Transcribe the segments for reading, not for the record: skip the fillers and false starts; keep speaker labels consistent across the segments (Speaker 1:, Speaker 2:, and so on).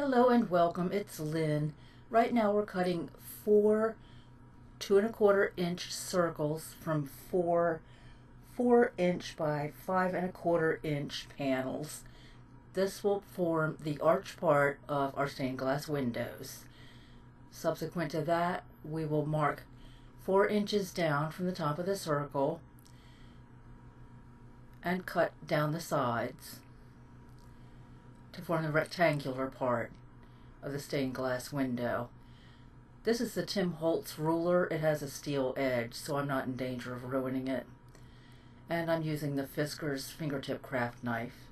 Speaker 1: Hello and welcome, it's Lynn. Right now we're cutting four 2¼ inch circles from four 4" by 5¼ inch panels. This will form the arch part of our stained glass windows. Subsequent to that, we will mark 4 inches down from the top of the circle and cut down the sides to form the rectangular part of the stained glass window. This is the Tim Holtz ruler. It has a steel edge, so I'm not in danger of ruining it. And I'm using the Fisker's fingertip craft knife.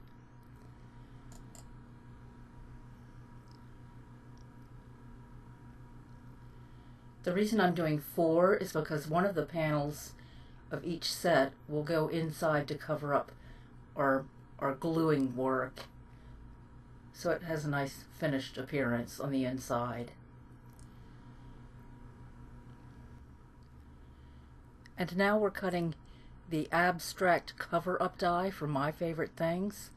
Speaker 1: The reason I'm doing 4 is because one of the panels of each set will go inside to cover up our gluing work, so it has a nice finished appearance on the inside. And now we're cutting the abstract cover-up die for My Favorite Things.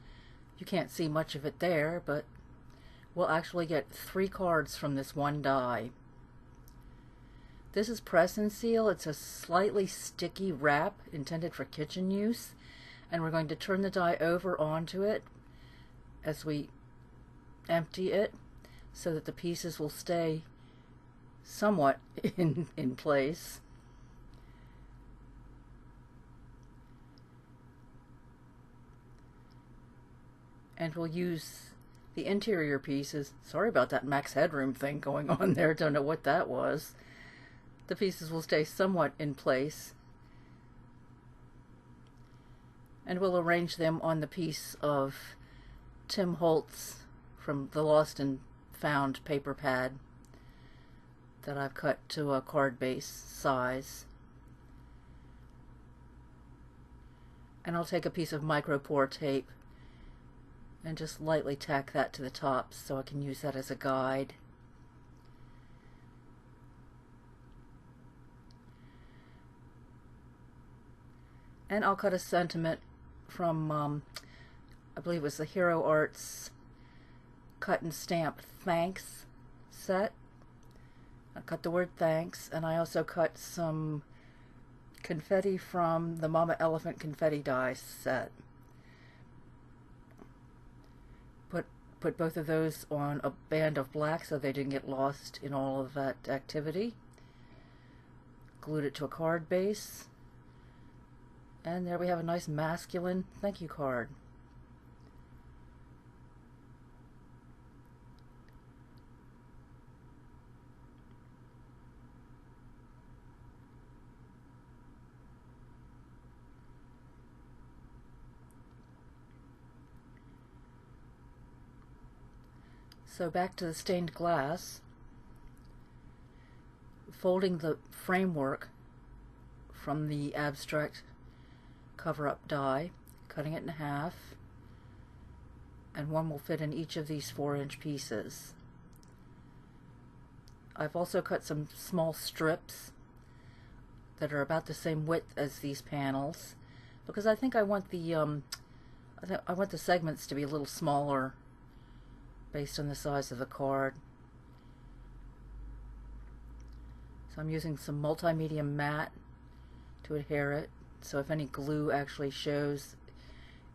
Speaker 1: You can't see much of it there, but we'll actually get 3 cards from this one die. This is press and seal. It's a slightly sticky wrap intended for kitchen use, and we're going to turn the die over onto it as we empty it so that the pieces will stay somewhat in place. And we'll use the interior pieces. Sorry about that max headroom thing going on there. Don't know what that was. The pieces will stay somewhat in place, and we'll arrange them on the piece of Tim Holtz from the Lost and Found paper pad that I've cut to a card base size. And I'll take a piece of micropore tape and just lightly tack that to the top so I can use that as a guide. And I'll cut a sentiment from, I believe it was the Hero Arts Cut and Stamp Thanks set. I cut the word thanks, and I also cut some confetti from the Mama Elephant confetti die set. Put both of those on a band of black so they didn't get lost in all of that activity. Glued it to a card base. And there we have a nice masculine thank you card. So back to the stained glass, folding the framework from the abstract cover-up die, cutting it in half, and one will fit in each of these 4-inch pieces. I've also cut some small strips that are about the same width as these panels, because I think I want the segments to be a little smaller based on the size of the card. So I'm using some multimedia matte to adhere it, so if any glue actually shows,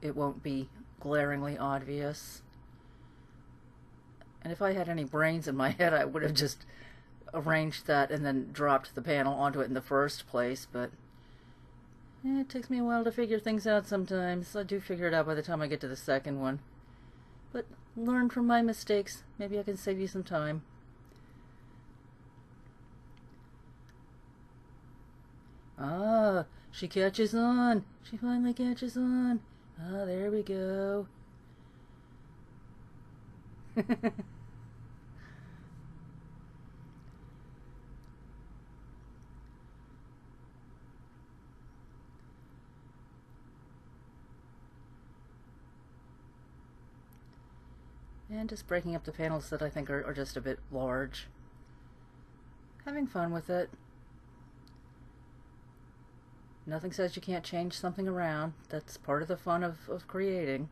Speaker 1: it won't be glaringly obvious. And if I had any brains in my head, I would have just arranged that and then dropped the panel onto it in the first place, but it takes me a while to figure things out sometimes. I do figure it out by the time I get to the second one. But learn from my mistakes. Maybe I can save you some time. Ah, she catches on. She finally catches on. Ah, there we go. And just breaking up the panels that I think are just a bit large. Having fun with it. Nothing says you can't change something around. That's part of the fun of creating.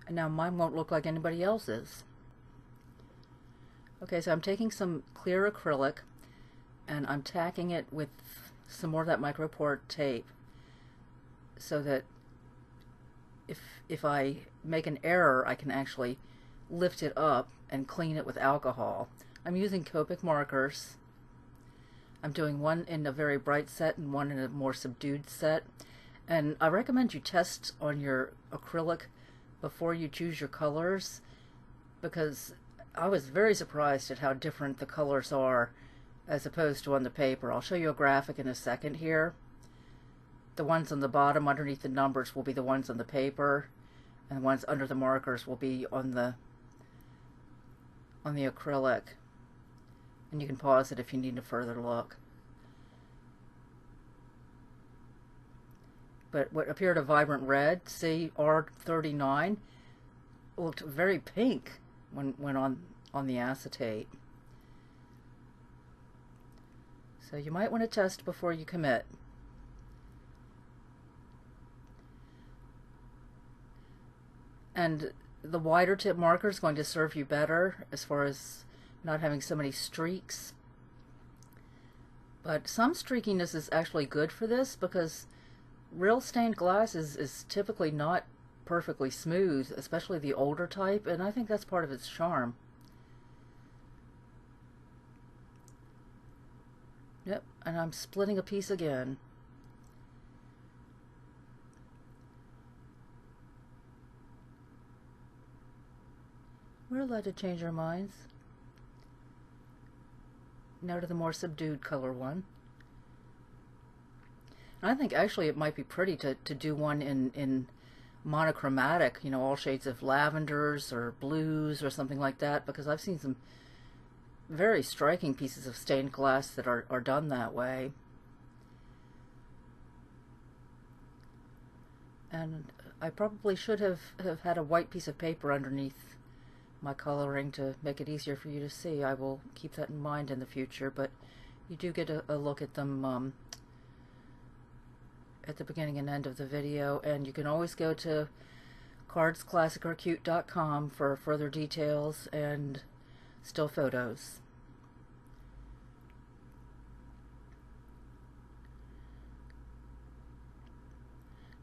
Speaker 1: And now mine won't look like anybody else's. Okay, so I'm taking some clear acrylic and I'm tacking it with some more of that micropore tape so that if I make an error, I can actually lift it up and clean it with alcohol. I'm using Copic markers. I'm doing one in a very bright set and one in a more subdued set. And I recommend you test on your acrylic before you choose your colors, because I was very surprised at how different the colors are as opposed to on the paper. I'll show you a graphic in a second here. The ones on the bottom underneath the numbers will be the ones on the paper, and the ones under the markers will be on the acrylic. And you can pause it if you need a further look. But what appeared a vibrant red, see, R39, looked very pink when on the acetate. So you might want to test before you commit. And the wider tip marker is going to serve you better as far as not having so many streaks. But some streakiness is actually good for this, because real stained glass is typically not perfectly smooth, especially the older type, and I think that's part of its charm. Yep, and I'm splitting a piece again. We're allowed to change our minds. Now to the more subdued color one. And I think actually it might be pretty to do one in monochromatic, you know, all shades of lavenders or blues or something like that, because I've seen some very striking pieces of stained glass that are done that way. And I probably should have had a white piece of paper underneath my coloring to make it easier for you to see. I will keep that in mind in the future, but you do get a look at them at the beginning and end of the video, and you can always go to cardsclassicordcute.com for further details and still photos.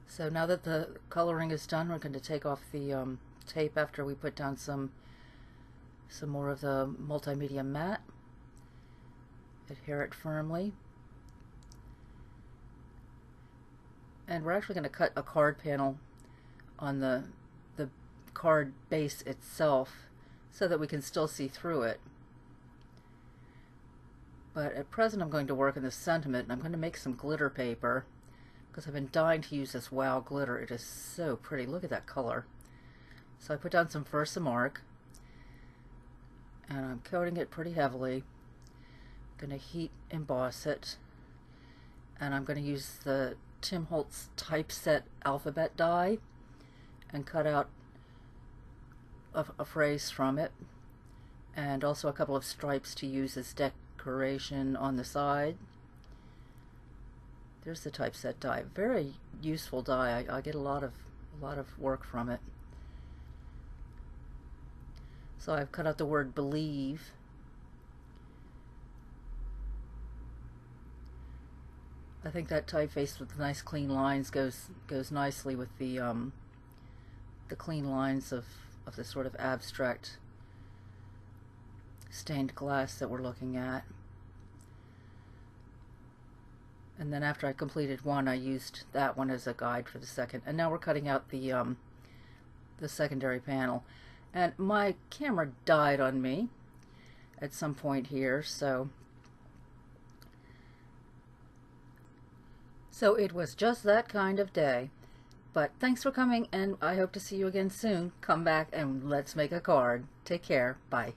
Speaker 1: So now that the coloring is done, we're going to take off the tape after we put down some more of the multimedia matte. Adhere it firmly. And we're actually going to cut a card panel on the card base itself so that we can still see through it. But at present I'm going to work in the sentiment, and I'm going to make some glitter paper because I've been dying to use this Wow glitter. It is so pretty. Look at that color. So I put down some Versamark, and I'm coating it pretty heavily. I'm going to heat emboss it, and I'm going to use the Tim Holtz typeset alphabet die and cut out a phrase from it, and also a couple of stripes to use as decoration on the side. There's the typeset die. Very useful die. I get a lot of work from it. So I've cut out the word believe. I think that typeface with the nice clean lines goes nicely with the clean lines of the sort of abstract stained glass that we're looking at. And then after I completed one, I used that one as a guide for the second. And now we're cutting out the secondary panel. And my camera died on me at some point here, so it was just that kind of day. But thanks for coming, and I hope to see you again soon. Come back and let's make a card. Take care. Bye.